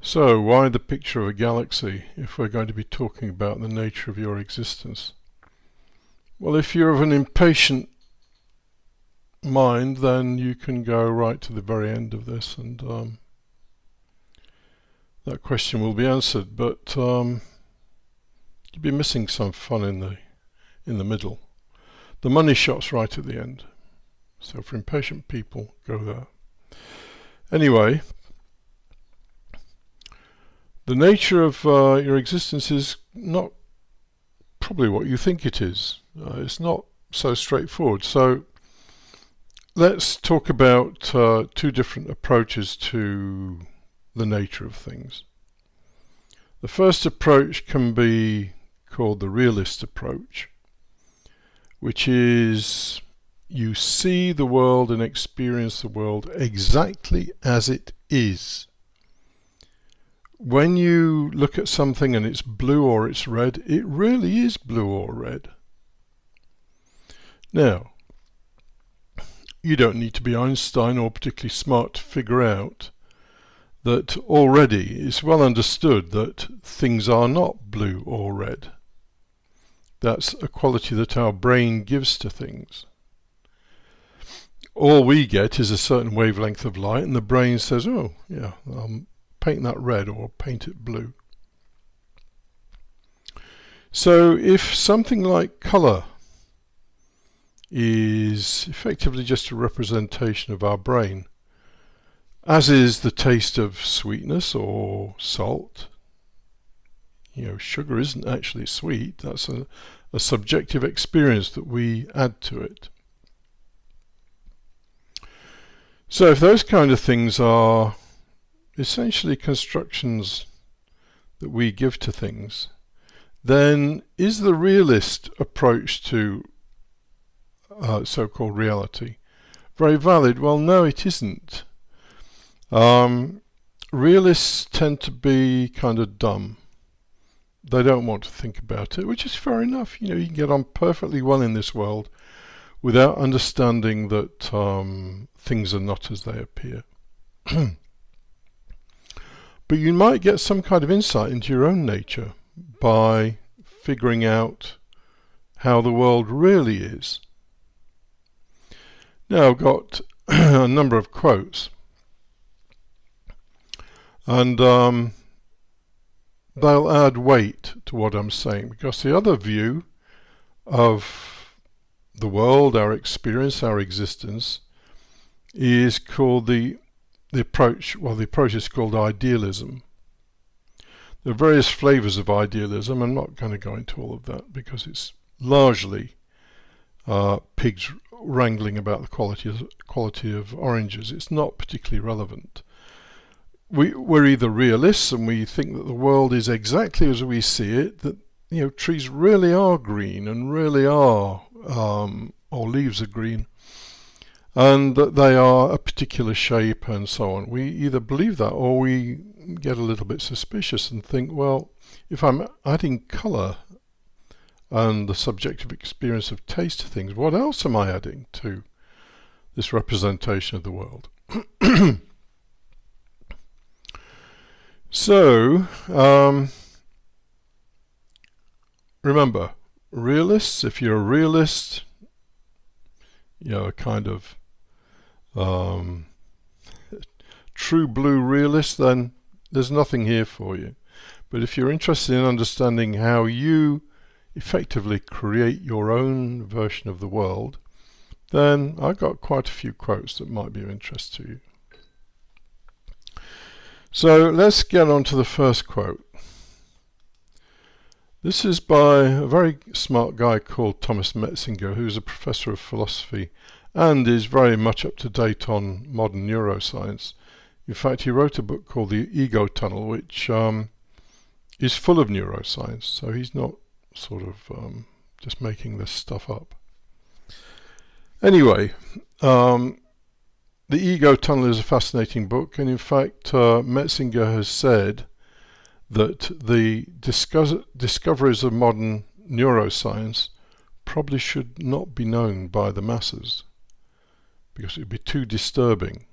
So, why the picture of a galaxy if we're going to be talking about the nature of your existence? Well, if you're of an impatient mind, then you can go right to the very end of this and that question will be answered, but you'll be missing some fun in the middle. The money shot's right at the end, so for impatient people, go there. Anyway, the nature of your existence is not probably what you think it is. It's not so straightforward. So let's talk about two different approaches to the nature of things. The first approach can be called the realist approach, which is you see the world and experience the world exactly as it is. When you look at something and it's blue or it's red, it really is blue or red. Now, you don't need to be Einstein or particularly smart to figure out that already it's well understood that things are not blue or red. That's a quality that our brain gives to things. All we get is a certain wavelength of light, and the brain says, oh, yeah, paint that red or paint it blue. So if something like colour is effectively just a representation of our brain, as is the taste of sweetness or salt. Sugar isn't actually sweet, that's a subjective experience that we add to it. So if those kind of things are essentially constructions that we give to things, then is the realist approach to so-called reality very valid? Well, no, it isn't. Realists tend to be kind of dumb. They don't want to think about it, which is fair enough. You can get on perfectly well in this world without understanding that things are not as they appear. But you might get some kind of insight into your own nature by figuring out how the world really is. Now I've got a number of quotes, and they'll add weight to what I'm saying, because the other view of the world, our experience, our existence, is called the approach is called idealism. There are various flavours of idealism. I'm not going to go into all of that because it's largely pigs wrangling about the quality of oranges. It's not particularly relevant. We're either realists and we think that the world is exactly as we see it, that trees really are green and really are, or leaves are green, and that they are a particular shape and so on. We either believe that or we get a little bit suspicious and think, well, if I'm adding colour and the subjective experience of taste to things, what else am I adding to this representation of the world? So, remember, realists, if you're a realist, a kind of true blue realist, then there's nothing here for you. But if you're interested in understanding how you effectively create your own version of the world, then I've got quite a few quotes that might be of interest to you. So let's get on to the first quote. This is by a very smart guy called Thomas Metzinger, who's a professor of philosophy and is very much up to date on modern neuroscience. In fact, he wrote a book called The Ego Tunnel, which is full of neuroscience, so he's not sort of just making this stuff up. Anyway, The Ego Tunnel is a fascinating book, and in fact Metzinger has said that the discoveries of modern neuroscience probably should not be known by the masses, because it would be too disturbing.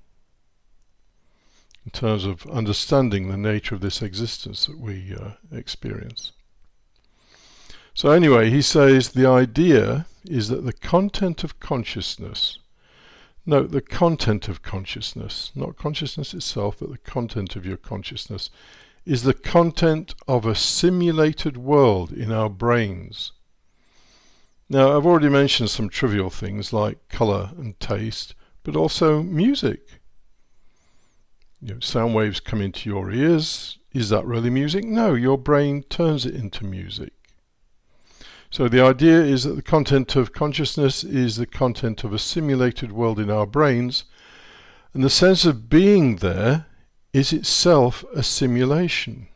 in terms of understanding the nature of this existence that we experience. So anyway, he says the idea is that the content of consciousness, note the content of consciousness, not consciousness itself, but the content of your consciousness, is the content of a simulated world in our brains. Now, I've already mentioned some trivial things like colour and taste, but also music. Sound waves come into your ears. Is that really music? No, your brain turns it into music. So the idea is that the content of consciousness is the content of a simulated world in our brains, and the sense of being there is itself a simulation.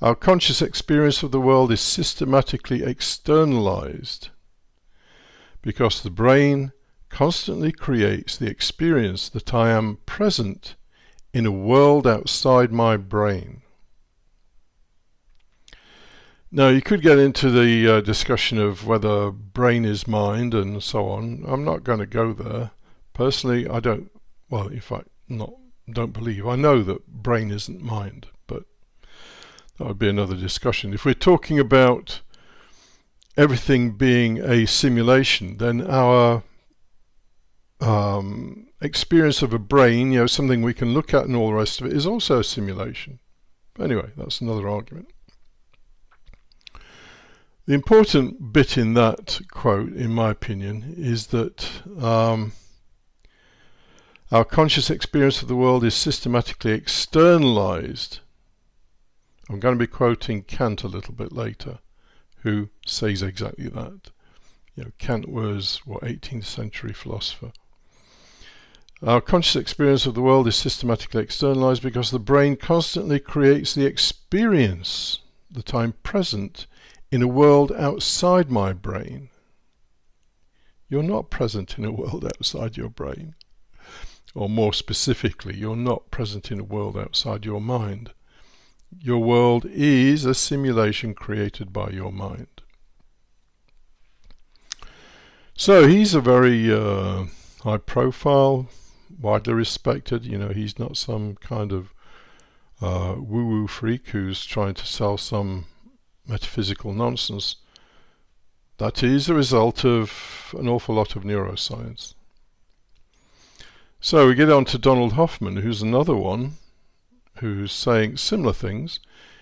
Our conscious experience of the world is systematically externalized because the brain constantly creates the experience that I am present in a world outside my brain. Now, you could get into the discussion of whether brain is mind and so on. I'm not going to go there. Personally, I don't, well, in fact, don't believe. I know that brain isn't mind, but that would be another discussion. If we're talking about everything being a simulation, then our experience of a brain, something we can look at and all the rest of it, is also a simulation. But anyway, that's another argument. The important bit in that quote, in my opinion, is that our conscious experience of the world is systematically externalized. I'm going to be quoting Kant a little bit later, who says exactly that. Kant was, 18th century philosopher. Our conscious experience of the world is systematically externalized because the brain constantly creates the experience that I'm present in a world outside my brain. You're not present in a world outside your brain. Or more specifically, you're not present in a world outside your mind. Your world is a simulation created by your mind. So he's a very high profile, widely respected. He's not some kind of woo-woo freak who's trying to sell some metaphysical nonsense. That is a result of an awful lot of neuroscience. So we get on to Donald Hoffman, who's another one who's saying similar things.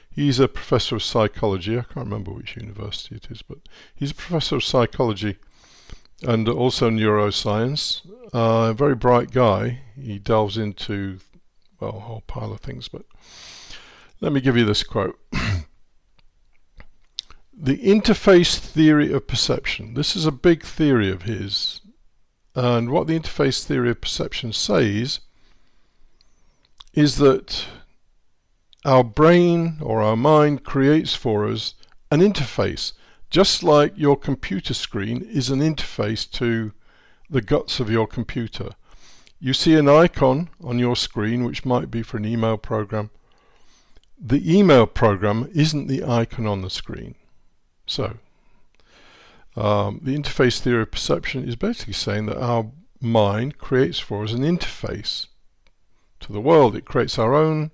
He's a professor of psychology. I can't remember which university it is, but he's a professor of psychology and also neuroscience. A very bright guy. He delves into, a whole pile of things, but let me give you this quote. The interface theory of perception. This is a big theory of his. And what the interface theory of perception says is that our brain or our mind creates for us an interface, just like your computer screen is an interface to the guts of your computer. You see an icon on your screen, which might be for an email program. The email program isn't the icon on the screen. So, the interface theory of perception is basically saying that our mind creates for us an interface to the world. It creates our own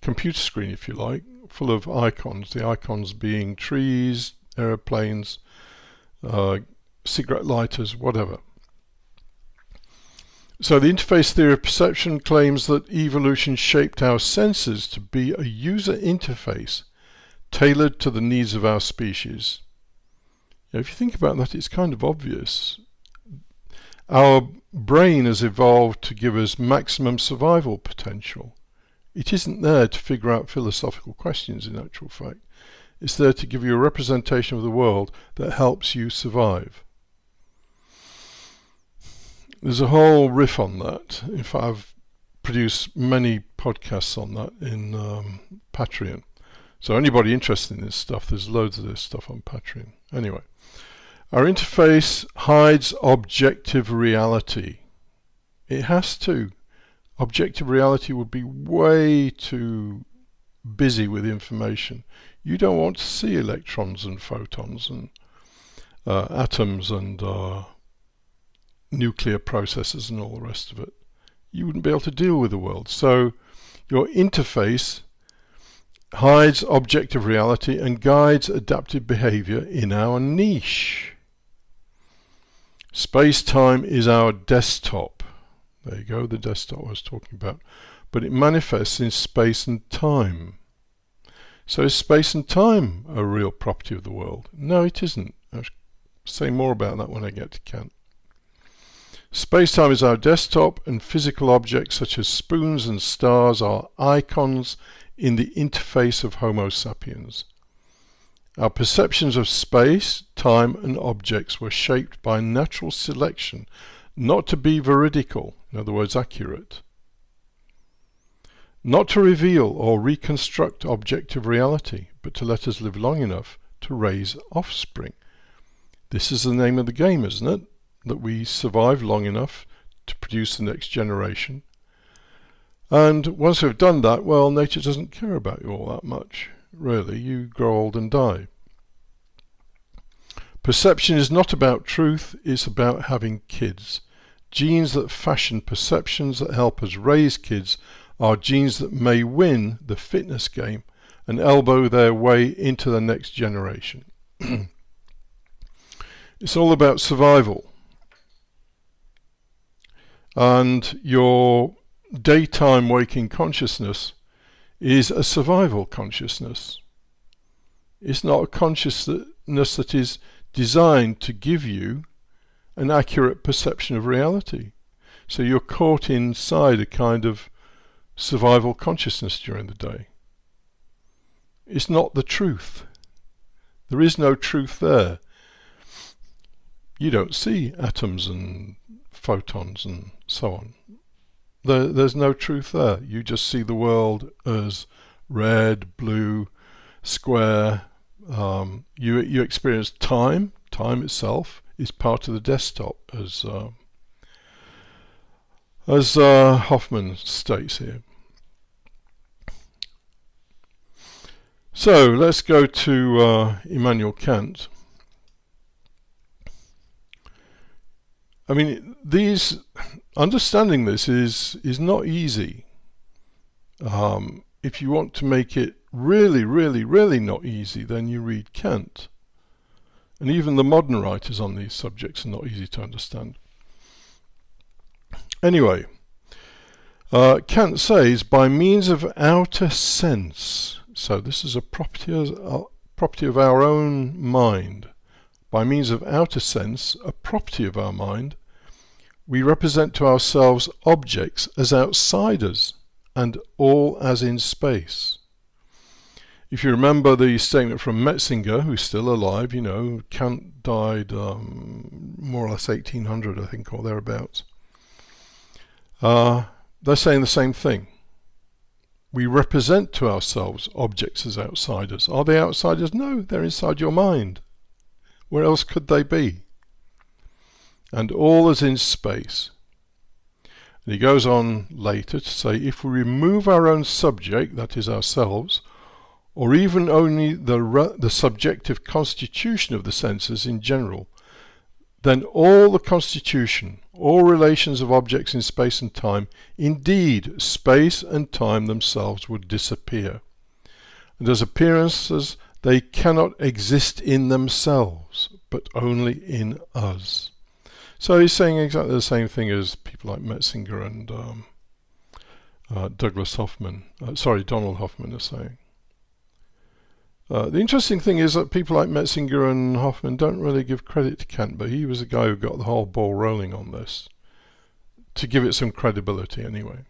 computer screen, if you like, full of icons. The icons being trees, aeroplanes, cigarette lighters, whatever. So the interface theory of perception claims that evolution shaped our senses to be a user interface tailored to the needs of our species. If you think about that, it's kind of obvious. Our brain has evolved to give us maximum survival potential. It isn't there to figure out philosophical questions, in actual fact. It's there to give you a representation of the world that helps you survive. There's a whole riff on that. In fact, I've produced many podcasts on that in Patreon. So anybody interested in this stuff, there's loads of this stuff on Patreon. Anyway, our interface hides objective reality. It has to. Objective reality would be way too busy with information. You don't want to see electrons and photons and atoms and nuclear processes and all the rest of it, you wouldn't be able to deal with the world. So your interface hides objective reality and guides adaptive behavior in our niche. Space-time is our desktop. There you go, the desktop I was talking about. But it manifests in space and time. So is space and time a real property of the world? No, it isn't. I'll say more about that when I get to Kant. Space-time is our desktop, and physical objects such as spoons and stars are icons in the interface of Homo sapiens. Our perceptions of space, time, and objects were shaped by natural selection, not to be veridical, in other words, accurate. Not to reveal or reconstruct objective reality, but to let us live long enough to raise offspring. This is the name of the game, isn't it? That we survive long enough to produce the next generation. And once we've done that, well, nature doesn't care about you all that much. Really, you grow old and die. Perception is not about truth, it's about having kids. Genes that fashion perceptions that help us raise kids are genes that may win the fitness game and elbow their way into the next generation. It's all about survival. And your daytime waking consciousness is a survival consciousness. It's not a consciousness that is designed to give you an accurate perception of reality. So you're caught inside a kind of survival consciousness during the day. It's not the truth. There is no truth there. You don't see atoms and photons and so on. There's no truth there. You just see the world as red, blue, square. You experience time. Time itself is part of the desktop, as Hoffman states here. So let's go to Immanuel Kant. I mean, understanding this is not easy. If you want to make it really, really, really not easy, then you read Kant. And even the modern writers on these subjects are not easy to understand. Anyway, Kant says, by means of outer sense, so this is a property of our own mind. By means of outer sense, a property of our mind, we represent to ourselves objects as outsiders and all as in space. If you remember the statement from Metzinger, who's still alive, Kant died more or less 1800, I think, or thereabouts. They're saying the same thing. We represent to ourselves objects as outsiders. Are they outsiders? No, they're inside your mind. Where else could they be? And all is in space. And he goes on later to say, if we remove our own subject, that is ourselves, or even only the subjective constitution of the senses in general, then all the constitution, all relations of objects in space and time, indeed space and time themselves would disappear. And as appearances, they cannot exist in themselves, but only in us. So he's saying exactly the same thing as people like Metzinger and Donald Hoffman are saying. The interesting thing is that people like Metzinger and Hoffman don't really give credit to Kant, but he was the guy who got the whole ball rolling on this, to give it some credibility anyway.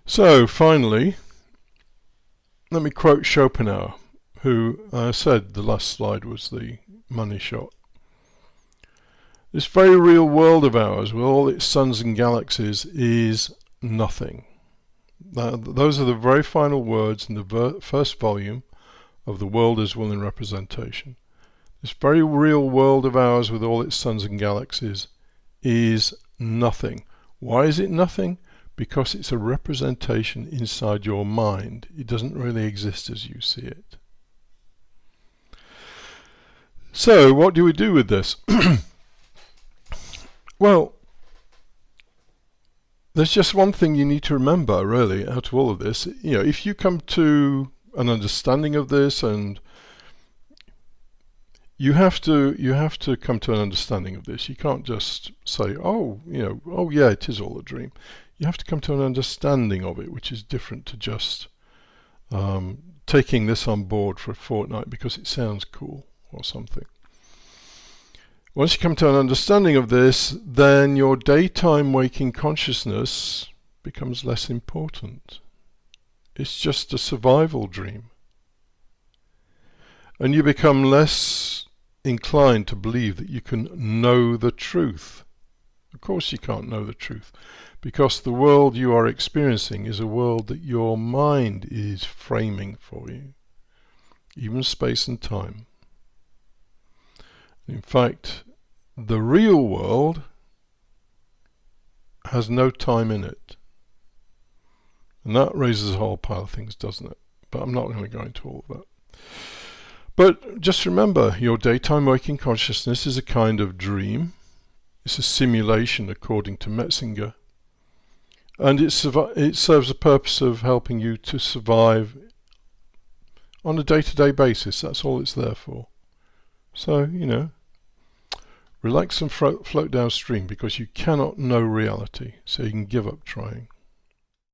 So finally, let me quote Schopenhauer, who said the last slide was the money shot. This very real world of ours, with all its suns and galaxies, is nothing. Those are the very final words in the first volume of The World as Will and Representation. This very real world of ours, with all its suns and galaxies, is nothing. Why is it nothing? Because it's a representation inside your mind. It doesn't really exist as you see it. So, what do we do with this? Well, there's just one thing you need to remember, really, out of all of this. If you come to an understanding of this, and you have to come to an understanding of this. You can't just say, oh yeah, it is all a dream. You have to come to an understanding of it, which is different to just taking this on board for a fortnight because it sounds cool or something. Once you come to an understanding of this, then your daytime waking consciousness becomes less important. It's just a survival dream. And you become less inclined to believe that you can know the truth. Of course you can't know the truth, because the world you are experiencing is a world that your mind is framing for you, even space and time. In fact, the real world has no time in it. And that raises a whole pile of things, doesn't it? But I'm not going to go into all of that. But just remember, your daytime waking consciousness is a kind of dream. It's a simulation, according to Metzinger. And it serves the purpose of helping you to survive on a day-to-day basis. That's all it's there for. So, relax and float downstream, because you cannot know reality, so you can give up trying.